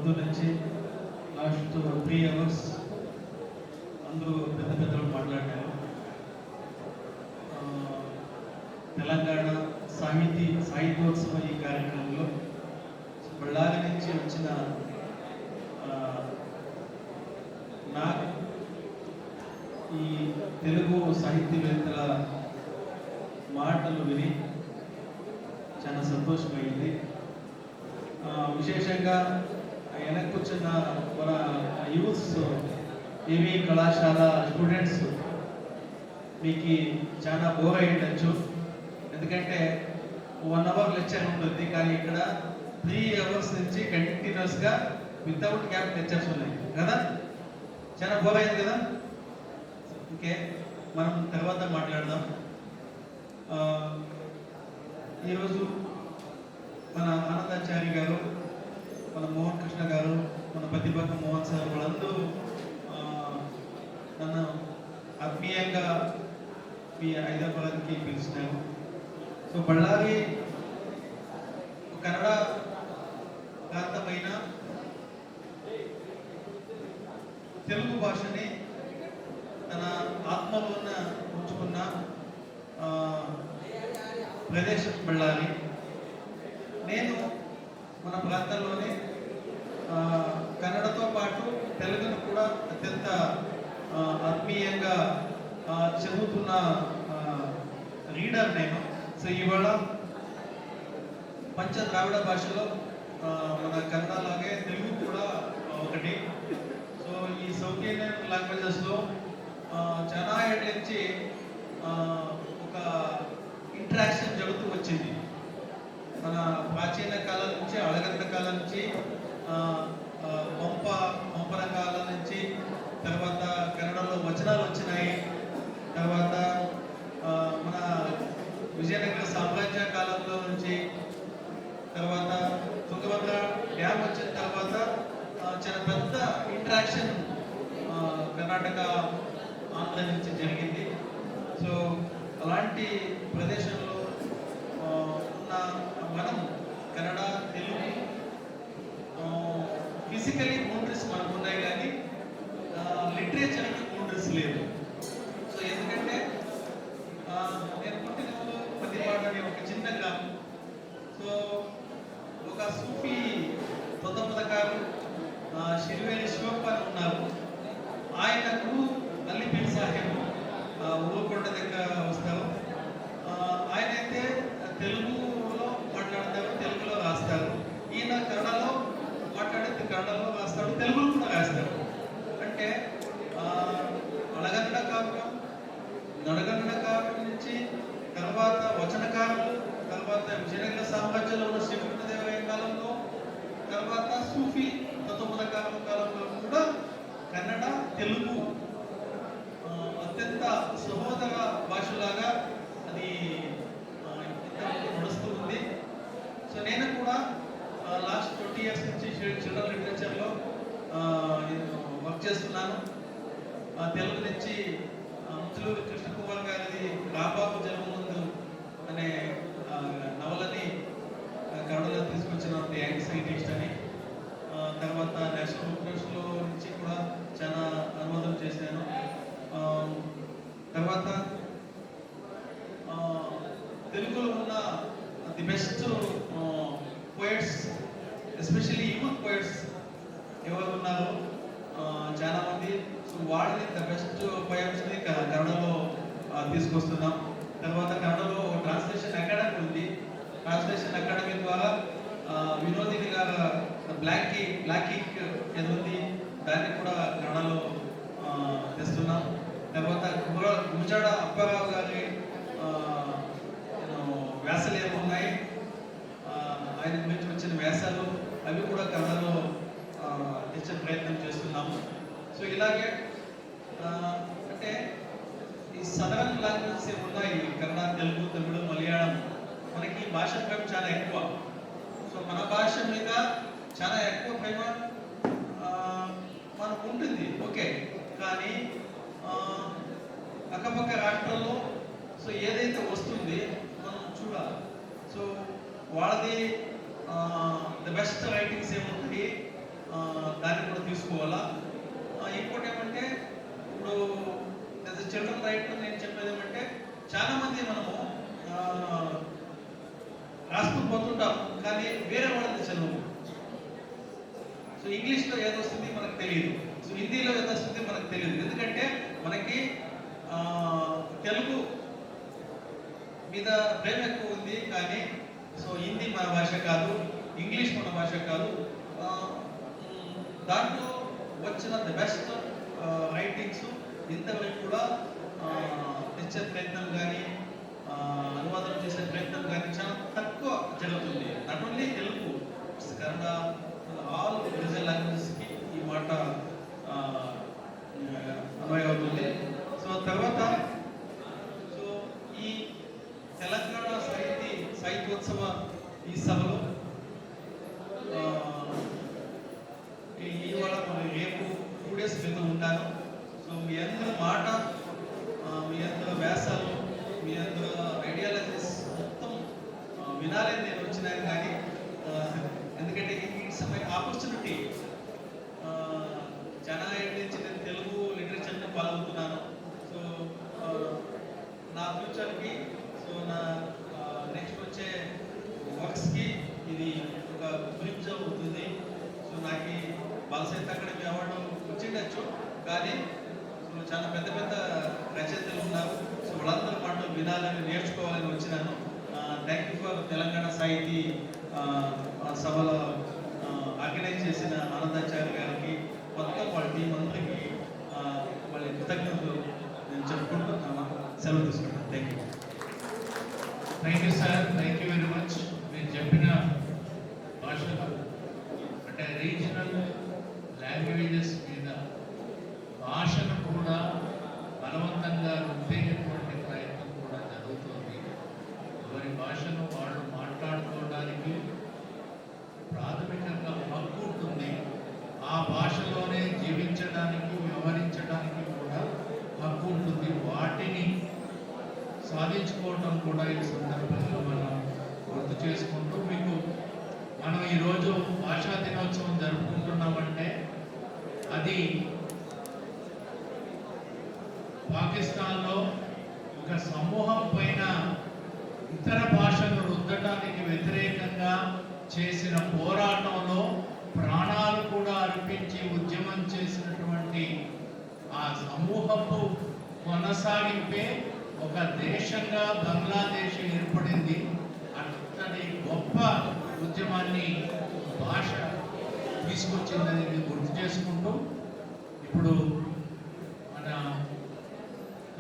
పొద్దున్న నుంచి last 3 hours అందరూ పెద్ద పెద్దలు మాట్లాడారు. తెలంగాణ సాహిత్యోత్సవం ఈ కార్యక్రమంలో బళ్ళారి నుంచి వచ్చిన నాకు ఈ తెలుగు సాహిత్యవేత్తల మాటలు విని చాలా సంతోషమైంది. విశేషంగా వెనక్కి వచ్చిన మన యూత్స్ ఏవి కళాశాల స్టూడెంట్స్ మీకు చాలా బోర్ అయి ఉండొచ్చు. ఎందుకంటే 1 అవర్ లెక్చర్ ఉంటుంది, కానీ ఇక్కడ 3 అవర్స్ నుంచి కంటిన్యూస్గా వితౌట్ గ్యాప్ లెక్చర్స్ ఉన్నాయి కదా. చాలా బోర్ అయింది కదా. ఓకే, మనం తర్వాత మాట్లాడదాం. ఈరోజు మన ఆనందాచారి గారు, మన మోహన్ కృష్ణ గారు, మన ప్రతిభక మోహన్ సార్ వాళ్ళందరూ నన్ను ఆత్మీయంగా మీ హైదరాబాద్కి పిలిచినారు. సో బళ్ళారి కన్నడ ప్రాంతమైన తెలుగు భాషని తన ఆత్మలో ఉంచుకున్న ప్రదేశం బళ్ళారి. నేను మన ప్రాంతంలోనే కన్నడతో పాటు తెలుగును కూడా అత్యంత ఆత్మీయంగా చదువుతున్న రీడర్ నేను. సో ఇవాళ పంచ ద్రావిడ భాషలో మన కన్నడలాగే తెలుగు కూడా ఒకటి. సో ఈ సౌత్ ఇండియన్ లాంగ్వేజెస్లో చాలా ఏళ్ళ నుంచి ఒక ఇంటరాక్షన్ జరుగుతూ వచ్చింది. మన ప్రాచీన కాలం నుంచి, అళగంట కాలం నుంచి, పంపర కాలం నుంచి, తర్వాత కన్నడలో వచనాలు వచ్చినాయి. తర్వాత మన విజయనగర సామ్రాజ్య కాలంలో నుంచి, తర్వాత తుంగభద్ర డ్యామ్ వచ్చిన తర్వాత చాలా పెద్ద ఇంటరాక్షన్ కర్ణాటక, ఆంధ్ర నుంచి జరిగింది. సో అలాంటి ప్రదేశంలో ఉన్న మనం కన్నడ, తెలుగు ఫిజికలీ బౌండరీస్ మనకు ఉన్నాయి, కానీ లిటరేచర్కి బౌండరీస్ లేదు. సో ఎందుకంటే నేను పుట్టినప్పుడు పదివాడ అనే ఒక చిన్న గ్రామం. సో ఒక సూఫీ తొందరకారు శిరివేలి శివప్ప అని ఉన్నారు. ఆయన గురు అల్లిపీర్ సాహెబ్ ఊరుకొండ దగ్గర వస్తారు. ఆయన అయితే తెలుగులో మాట్లాడతారు, తెలుగులో రాస్తారు. ఈయన కన్నడలో మాట్లాడితే కన్నడలో రాస్తాడు, తెలుగులో కూడా రాస్తాడు. అంటే అళగండ కావ్యం, నడగండ కావ్యం నుంచి తర్వాత వచనకారులు, తర్వాత విజయనగర సామ్రాజ్యంలో ఉన్న శ్రీకృష్ణదేవరాయ కాలంలో, తర్వాత సూఫీ 19వ కాలంలో కూడా కన్నడ, తెలుగు అత్యంత సహోదర భాషలాగా అది నడుస్తూ ఉంది. సో నేను కూడా లాస్ట్ 20 ఇయర్స్ నుంచి చిల్డ్రన్ లిటరేచర్లో వర్క్ చేస్తున్నాను. తెలుగు నుంచి ముత్తులూరి కృష్ణకుమార్ గారిది రాబాబు జన్మముందు అనే నవలని కన్నడలో తీసుకొచ్చిన యాంటీ సైంటిస్ట్ అని. తర్వాత నేషనల్ బుక్ ట్రస్ట్లో నుంచి కూడా చాలా అనువాదం చేశాను. తర్వాత తెలుగులో ఉన్న the best poets, especially youth poets ఎవరు ఉన్నారు చాలా మంది. సో వాళ్ళని ద బెస్ట్ పోయమ్స్ని కన్నడలో తీసుకొస్తున్నాం. తర్వాత కన్నడలో ట్రాన్స్లేషన్ అకాడమీ ఉంది. ట్రాన్స్లేషన్ అకాడమీ ద్వారా వినోదిని గారు బ్లాక్ ఇంక్ ఏది ఉంది దాన్ని కూడా కన్నడలో తెస్తున్నాం. తర్వాత గుజాడ అప్పారావు గారి వ్యాసాలు ఏమి ఉన్నాయి, ఆయన గురించి వచ్చిన వ్యాసాలు అవి కూడా కన్నడలో తెచ్చే ప్రయత్నం చేస్తున్నాము. సో ఇలాగే అంటే ఈ సదరన్ లాంగ్వేజెస్ ఏమి ఉన్నాయి, కన్నడ, తెలుగు, తమిళ, మలయాళం, మనకి భాష ప్రేమ చాలా ఎక్కువ. సో మన భాష మీద చాలా ఎక్కువ ప్రేమ మనకు ఉంటుంది, ఓకే. కానీ అక్కపక్క రాష్ట్రాల్లో సో ఏదైతే వస్తుంది మనం చూడాలి. సో వాళ్ళది ద బెస్ట్ రైటింగ్స్ ఏముంటాయి, దాన్ని కూడా తీసుకోవాలా. ఇంకోటి ఏమంటే ఇప్పుడు చిల్డ్రన్ రైట్ నేను చెప్పేది ఏమంటే చాలామంది మనము రాసుకుని పోతుంటాం, కానీ వేరే వాళ్ళది చదువు. సో ఇంగ్లీష్లో ఏదొస్తుంది మనకు తెలియదు, సో హిందీలో ఏదొస్తుంది మనకు తెలియదు. ఎందుకంటే మనకి తెలుగు మీద ప్రేమ ఎక్కువ ఉంది, కానీ సో హిందీ మన భాష కాదు, ఇంగ్లీష్ మన భాష కాదు. దాంట్లో వచ్చిన ది బెస్ట్ రైటింగ్స్ ఇంతవరకు కూడా తెచ్చే ప్రయత్నం కానీ అనువాదం చేసే ప్రయత్నం కానీ చాలా తక్కువ జరుగుతుంది. Not only Telugu, Kannada, all regional లాంగ్వేజెస్కి ఈ మాట అన్వయం అవుతుంది. సో తర్వాత సో ఈ తెలంగాణ సాహిత్యోత్సవ ఈ సభలో ఇవాళ రేపు 2 days క్రితం ఉంటాను. సో మీ అందరూ మాట, మీ అందరూ వ్యాసాలు, మీ అందరూ ఐడియాలజీస్ మొత్తం వినాలని నేను వచ్చినాను. కానీ ఎందుకంటే ఇట్స్ మై ఆపర్చునిటీ. చాలా ఏళ్ళ నుంచి నేను తెలుగు లిటరేచర్ని పాల్గొంటున్నాను. సో నా ఫ్యూచర్కి, సో నా నెక్స్ట్ వచ్చే వర్క్స్కి ఇది ఒక బ్రిడ్జ్ అవుతుంది. సో నాకు బాలసాహిత్య అకాడమీ అవార్డు వచ్చిండొచ్చు, కానీ సో చాలా పెద్ద పెద్ద రచయితలు ఉన్నారు. సో వాళ్ళందరూ మాటలు వినాలని, నేర్చుకోవాలని వచ్చినాను. థ్యాంక్ యూ ఫర్ తెలంగాణ సాహితీ సభలో ఆర్గనైజ్ చేసిన ఆనందాచార్య గారికి, మొత్తం వాళ్ళ టీం అందరికీ వాళ్ళ కృతజ్ఞతలు నేను చెప్పుకుంటున్నాను. సెలవు తీసుకుంటాను. Thank you sir, thank you very much. మీరు చెప్పిన భాషలు అంటే రీజనల్ లాంగ్వేజెస్ మీద భాషను కూడా బలవంతంగా రుద్దేటువంటి ప్రయత్నం కూడా జరుగుతుంది. ఎవరి భాషను వాళ్ళు మాట్లాడుకోవడానికి ప్రాథమికంగా హక్కు ఉంటుంది. ఆ భాషలోనే జీవించడానికి, వ్యవహరించడానికి కూడా హక్కు ఉంటుంది. వాటిని సాధించుకోవడం కూడా ఈ సందర్భంగా మనం గుర్తు చేసుకుంటూ, మీకు మనం ఈరోజు భాషా దినోత్సవం జరుపుకుంటున్నామంటే అది పాకిస్తాన్లో ఒక సమూహం పైన ఇతర భాషలు రుద్దడానికి వ్యతిరేకంగా చేసిన పోరాటంలో ప్రాణాలు కూడా అర్పించి ఉద్యమం చేసినటువంటి ఆ సమూహపు కొనసాగింపే ఒక దేశంగా బంగ్లాదేశ్ ఏర్పడింది. అతని గొప్ప ఉద్యమాన్ని భాష తీసుకొచ్చిందని గుర్తు చేసుకుంటూ ఇప్పుడు